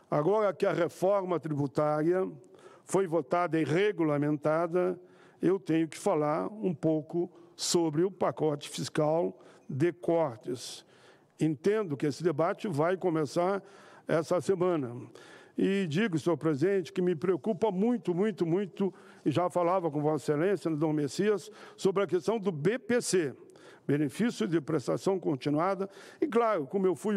Agora que a reforma tributária foi votada e regulamentada, eu tenho que falar um pouco sobre o pacote fiscal de cortes. Entendo que esse debate vai começar essa semana. E digo, senhor presidente, que me preocupa muito, e já falava com Vossa Excelência, Dom Messias, sobre a questão do BPC, benefício de prestação continuada. E, claro, como eu fui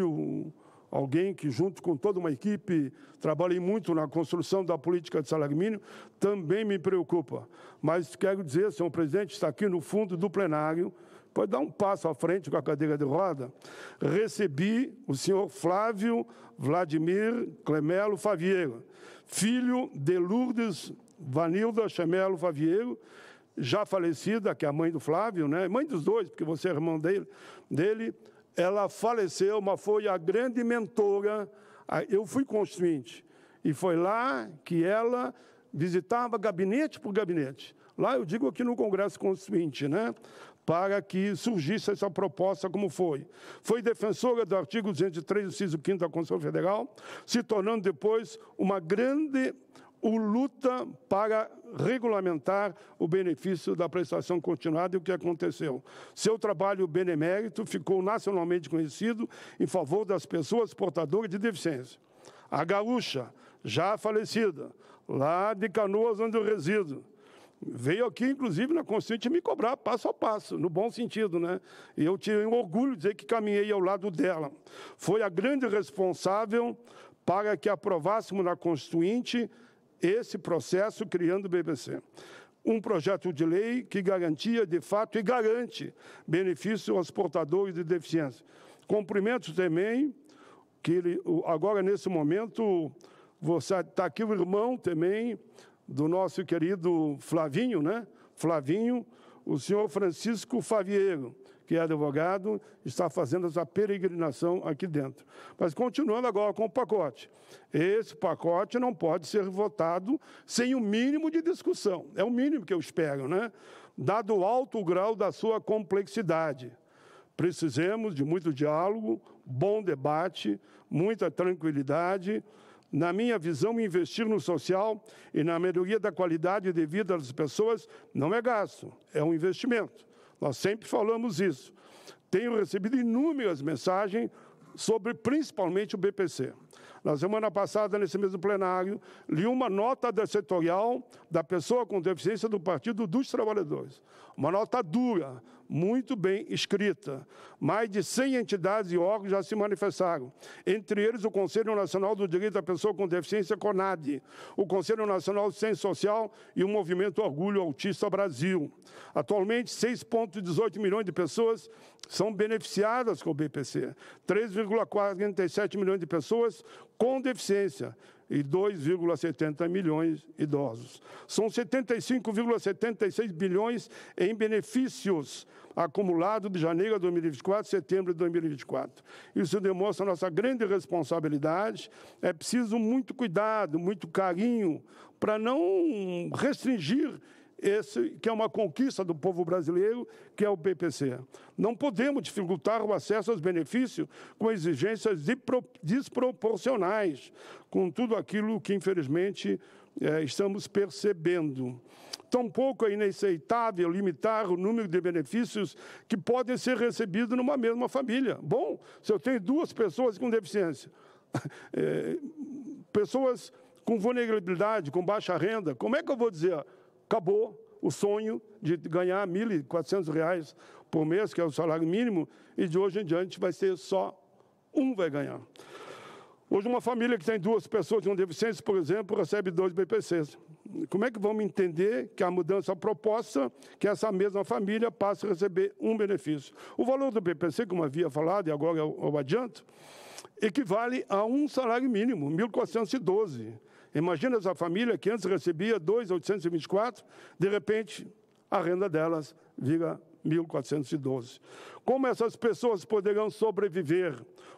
alguém que, junto com toda uma equipe, trabalhei muito na construção da política de salário mínimo, também me preocupa. Mas quero dizer, senhor presidente, está aqui no fundo do plenário, pode dar um passo à frente com a cadeira de roda, recebi o senhor Flávio Vladimir Clemelo Favieiro, filho de Lourdes Vanilda Chemelo Favieiro, já falecida, que é a mãe do Flávio, né? Mãe dos dois, porque você é irmão dele. Ela faleceu, mas foi a grande mentora. Eu fui constituinte, e foi lá que ela visitava gabinete por gabinete. Lá, eu digo aqui no Congresso Constituinte, né? Para que surgisse essa proposta como foi. Foi defensora do artigo 203 do inciso 5º da Constituição Federal, se tornando depois uma grande luta para regulamentar o benefício da prestação continuada. E o que aconteceu? Seu trabalho benemérito ficou nacionalmente conhecido em favor das pessoas portadoras de deficiência. A gaúcha, já falecida, lá de Canoas, onde eu resido, veio aqui, inclusive, na Constituinte, me cobrar passo a passo, no bom sentido, né? E eu tinha um orgulho de dizer que caminhei ao lado dela. Foi a grande responsável para que aprovássemos na Constituinte esse processo, criando o BPC. Um projeto de lei que garantia, de fato, e garante benefício aos portadores de deficiência. Cumprimento também que agora, nesse momento, está aqui o irmão também do nosso querido Flavinho, né? Flavinho, o senhor Francisco Favieiro, que é advogado, está fazendo essa peregrinação aqui dentro. Mas continuando agora com o pacote. Esse pacote não pode ser votado sem o mínimo de discussão. É o mínimo que eu espero, né? Dado o alto grau da sua complexidade. Precisamos de muito diálogo, bom debate, muita tranquilidade. Na minha visão, investir no social e na melhoria da qualidade de vida das pessoas não é gasto, é um investimento. Nós sempre falamos isso. Tenho recebido inúmeras mensagens sobre, principalmente, o BPC. Na semana passada, nesse mesmo plenário, li uma nota setorial da pessoa com deficiência do Partido dos Trabalhadores. Uma nota dura, muito bem escrita. Mais de 100 entidades e órgãos já se manifestaram. Entre eles, o Conselho Nacional do Direito da Pessoa com Deficiência, CONADE, o Conselho Nacional de Ciência Social e o Movimento Orgulho Autista Brasil. Atualmente, 6,18 milhões de pessoas são beneficiadas com o BPC. 3,47 milhões de pessoas com deficiência e 2,70 milhões idosos. São 75,76 bilhões em benefícios acumulados de janeiro de 2024 a setembro de 2024. Isso demonstra a nossa grande responsabilidade. É preciso muito cuidado, muito carinho, para não restringir esse que é uma conquista do povo brasileiro, que é o BPC. Não podemos dificultar o acesso aos benefícios com exigências desproporcionais, com tudo aquilo que, infelizmente, estamos percebendo. Tampouco é inaceitável limitar o número de benefícios que podem ser recebidos numa mesma família. Bom, se eu tenho duas pessoas com deficiência, pessoas com vulnerabilidade, com baixa renda, como é que eu vou dizer... Acabou o sonho de ganhar R$ 1.400 por mês, que é o salário mínimo, e de hoje em diante vai ser só um vai ganhar. Hoje, uma família que tem duas pessoas com deficiência, por exemplo, recebe 2 BPCs. Como é que vamos entender que a mudança proposta, que essa mesma família passe a receber um benefício? O valor do BPC, como havia falado, e agora eu adianto, equivale a um salário mínimo, 1.412. Imagina essa família que antes recebia 2.824, de repente a renda delas vira 1.412. Como essas pessoas poderão sobreviver?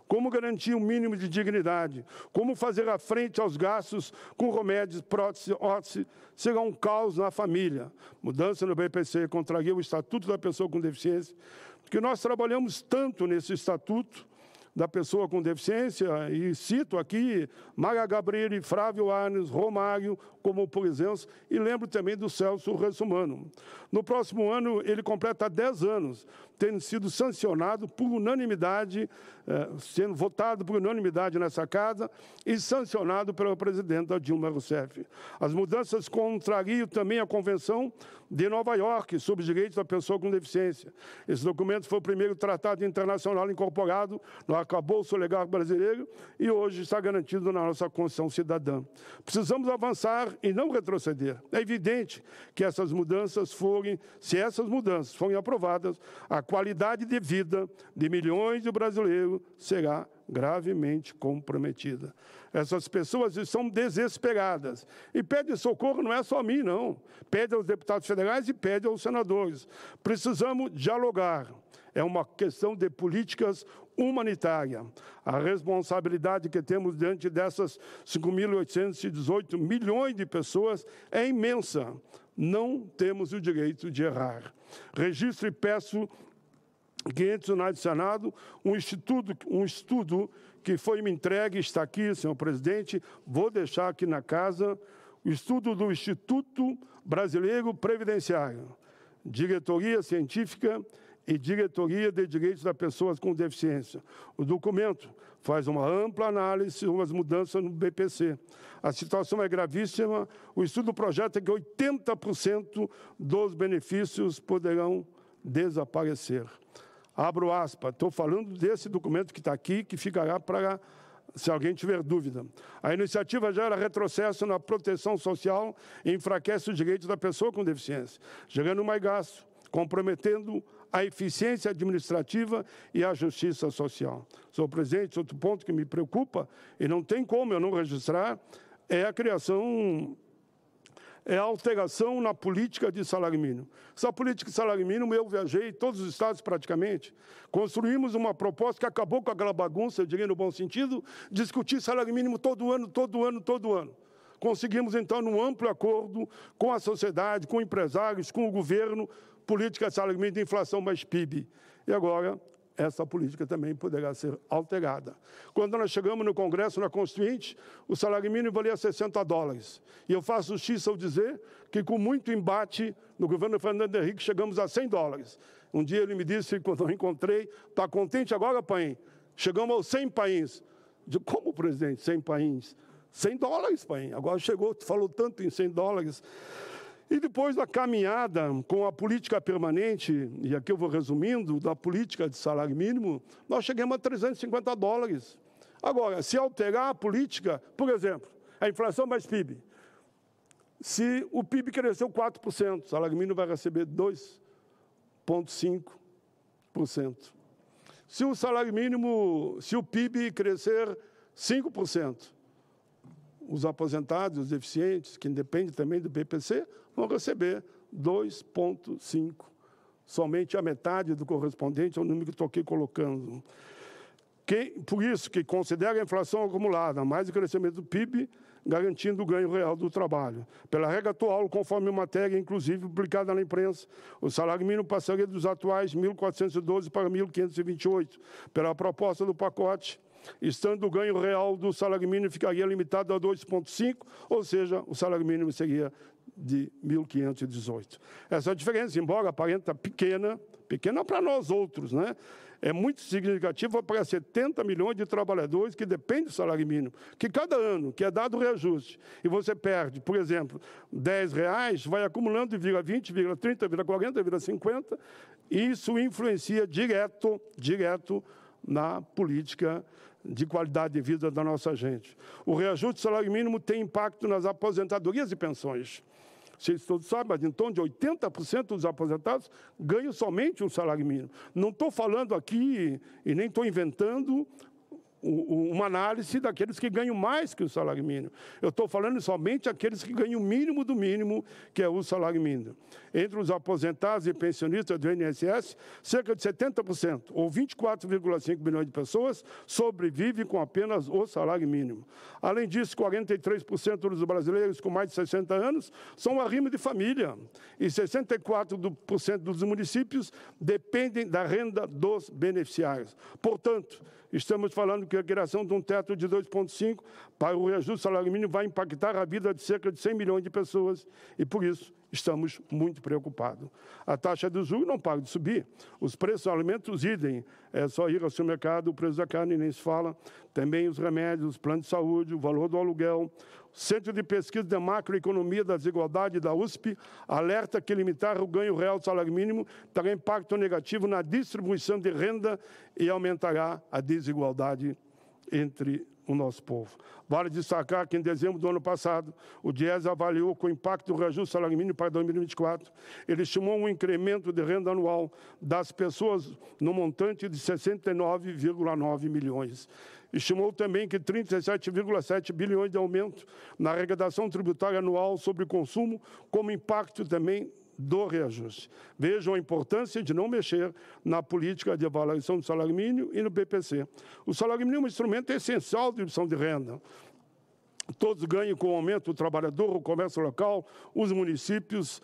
Como garantir um mínimo de dignidade? Como fazer a frente aos gastos com remédios, prótese, órtese? Será um caos na família. Mudança no BPC contraria o Estatuto da Pessoa com Deficiência, porque nós trabalhamos tanto nesse Estatuto, da pessoa com deficiência, e cito aqui Maria Gabriele, Flávio Arnes, Romário, como por exemplo, e lembro também do Celso Russomano. No próximo ano, ele completa 10 anos, tendo sido sancionado por unanimidade, sendo votado por unanimidade nessa casa e sancionado pela presidenta Dilma Rousseff. As mudanças contrariam também a Convenção de Nova York sobre os direitos da pessoa com deficiência. Esse documento foi o primeiro tratado internacional incorporado no arcabouço legal brasileiro e hoje está garantido na nossa Constituição Cidadã. Precisamos avançar e não retroceder. É evidente que se essas mudanças forem aprovadas, a qualidade de vida de milhões de brasileiros será gravemente comprometida. Essas pessoas estão desesperadas. E pedem socorro não é só a mim, não. Pede aos deputados federais e pede aos senadores. Precisamos dialogar. É uma questão de políticas humanitárias. A responsabilidade que temos diante dessas 5.818 milhões de pessoas é imensa. Não temos o direito de errar. Registro e peço que entre no Senado um estudo que foi me entregue, está aqui, senhor presidente, vou deixar aqui na casa, o estudo do Instituto Brasileiro Previdenciário, Diretoria Científica e Diretoria de Direitos das Pessoas com Deficiência. O documento faz uma ampla análise sobre as mudanças no BPC. A situação é gravíssima, o estudo projeta que 80% dos benefícios poderão desaparecer. Abro aspas, estou falando desse documento que está aqui, que ficará para se alguém tiver dúvida. A iniciativa gera retrocesso na proteção social e enfraquece os direitos da pessoa com deficiência, gerando mais gasto, comprometendo a eficiência administrativa e a justiça social. Senhor presidente, outro ponto que me preocupa, e não tem como eu não registrar, é a alteração na política de salário mínimo. Essa política de salário mínimo, eu viajei em todos os estados praticamente, construímos uma proposta que acabou com aquela bagunça, eu diria no bom sentido, discutir salário mínimo todo ano. Conseguimos, então, num amplo acordo com a sociedade, com empresários, com o governo, política de salário mínimo de inflação mais PIB. E agora, essa política também poderá ser alterada. Quando nós chegamos no Congresso, na Constituinte, o salário mínimo valia $60. E eu faço justiça ao dizer que, com muito embate, no governo Fernando Henrique, chegamos a $100. Um dia ele me disse, quando eu encontrei, está contente agora, Paim? Chegamos aos 100 paíns. Digo, como, presidente, 100 paíns? $100, Paim. Agora chegou, falou tanto em $100. E depois da caminhada com a política permanente, e aqui eu vou resumindo, da política de salário mínimo, nós chegamos a $350. Agora, se alterar a política, por exemplo, a inflação mais PIB, se o PIB cresceu 4%, o salário mínimo vai receber 2,5%. Se o salário mínimo, se o PIB crescer 5%, os aposentados, os deficientes, que dependem também do BPC, vão receber 2,5%, somente a metade do correspondente ao número que estou aqui colocando. Por isso que considera a inflação acumulada, mais o crescimento do PIB, garantindo o ganho real do trabalho. Pela regra atual, conforme matéria, inclusive, publicada na imprensa, o salário mínimo passaria dos atuais 1.412 para 1.528. Pela proposta do pacote, estando o ganho real do salário mínimo ficaria limitado a 2,5, ou seja, o salário mínimo seria de 1.518. Essa diferença, embora aparenta pequena para nós outros, né? É muito significativa para 70 milhões de trabalhadores que dependem do salário mínimo, que cada ano, que é dado o reajuste, e você perde, por exemplo, R$10, vai acumulando e vira 20, vira 30, vira 40, vira 50, e isso influencia direto na política de qualidade de vida da nossa gente. O reajuste do salário mínimo tem impacto nas aposentadorias e pensões. Vocês todos sabem, mas em torno de 80% dos aposentados ganham somente um salário mínimo. Não estou falando aqui, e nem estou inventando, uma análise daqueles que ganham mais que o salário mínimo. Eu estou falando somente aqueles que ganham o mínimo do mínimo, que é o salário mínimo. Entre os aposentados e pensionistas do INSS, cerca de 70%, ou 24,5 milhões de pessoas, sobrevivem com apenas o salário mínimo. Além disso, 43% dos brasileiros com mais de 60 anos são arrimo de família, e 64% dos municípios dependem da renda dos beneficiários. Portanto, Estamos falando que a criação de um teto de 2,5 para o reajuste do salário mínimo vai impactar a vida de cerca de 100 milhões de pessoas e, por isso, estamos muito preocupados. A taxa de juros não para de subir. Os preços dos alimentos, idem. É só ir ao supermercado, o preço da carne nem se fala. Também os remédios, os planos de saúde, o valor do aluguel. O Centro de Pesquisa de Macroeconomia da Desigualdade da USP alerta que limitar o ganho real do salário mínimo terá impacto negativo na distribuição de renda e aumentará a desigualdade entre o nosso povo. Vale destacar que, em dezembro do ano passado, o Diese avaliou com o impacto do reajuste do salário mínimo para 2024. Ele estimou um incremento de renda anual das pessoas no montante de 69,9 milhões. Estimou também que 37,7 bilhões de aumento na arrecadação tributária anual sobre o consumo, como impacto também do reajuste. Vejam a importância de não mexer na política de avaliação do salário mínimo e no BPC. O salário mínimo é um instrumento essencial de distribuição de renda. Todos ganham com o aumento do trabalhador, o comércio local, os municípios.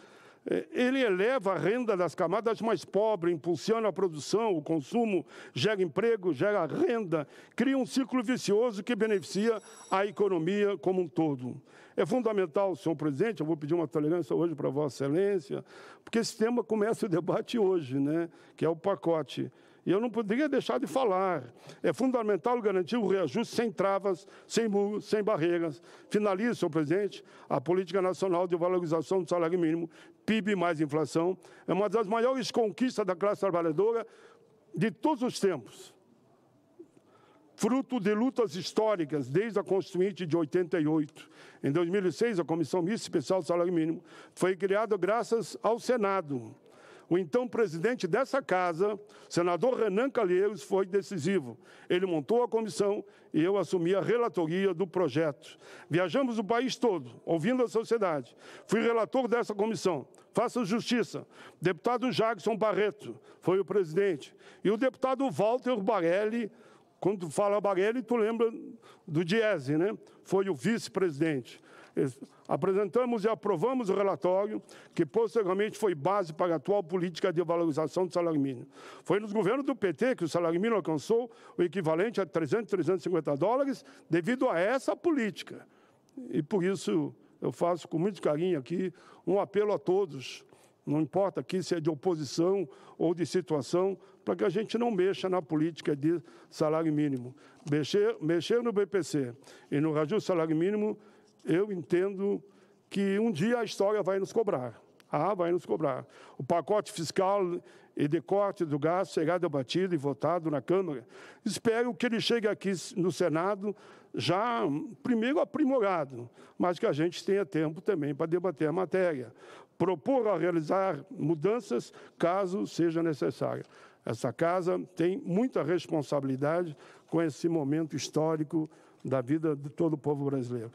Ele eleva a renda das camadas mais pobres, impulsiona a produção, o consumo, gera emprego, gera renda, cria um ciclo vicioso que beneficia a economia como um todo. É fundamental, senhor presidente, eu vou pedir uma tolerância hoje para Vossa Excelência, porque esse tema começa o debate hoje, né, que é o pacote. E eu não poderia deixar de falar. É fundamental garantir o reajuste sem travas, sem muros, sem barreiras. Finalizo, senhor presidente, a Política Nacional de Valorização do Salário Mínimo, PIB mais inflação, é uma das maiores conquistas da classe trabalhadora de todos os tempos. Fruto de lutas históricas desde a Constituinte de 88. Em 2006, a Comissão Mista Especial do Salário Mínimo foi criada graças ao Senado. O então presidente dessa casa, senador Renan Calheiros, foi decisivo. Ele montou a comissão e eu assumi a relatoria do projeto. Viajamos o país todo, ouvindo a sociedade. Fui relator dessa comissão. Faça justiça. Deputado Jackson Barreto foi o presidente. E o deputado Walter Barelli, quando tu fala Barelli, tu lembra do Diese, né? Foi o vice-presidente. Apresentamos e aprovamos o relatório, que posteriormente foi base para a atual política de valorização do salário mínimo. Foi nos governos do PT que o salário mínimo alcançou o equivalente a 300, 350 dólares, devido a essa política. E por isso eu faço com muito carinho aqui um apelo a todos, não importa aqui se é de oposição ou de situação, para que a gente não mexa na política de salário mínimo. Mexer no BPC e no reajuste do salário mínimo, eu entendo que um dia a história vai nos cobrar. Vai nos cobrar. O pacote fiscal e de corte do gasto será debatido e votado na Câmara. Espero que ele chegue aqui no Senado já, primeiro, aprimorado, mas que a gente tenha tempo também para debater a matéria. Propor a realizar mudanças, caso seja necessário. Essa casa tem muita responsabilidade com esse momento histórico da vida de todo o povo brasileiro.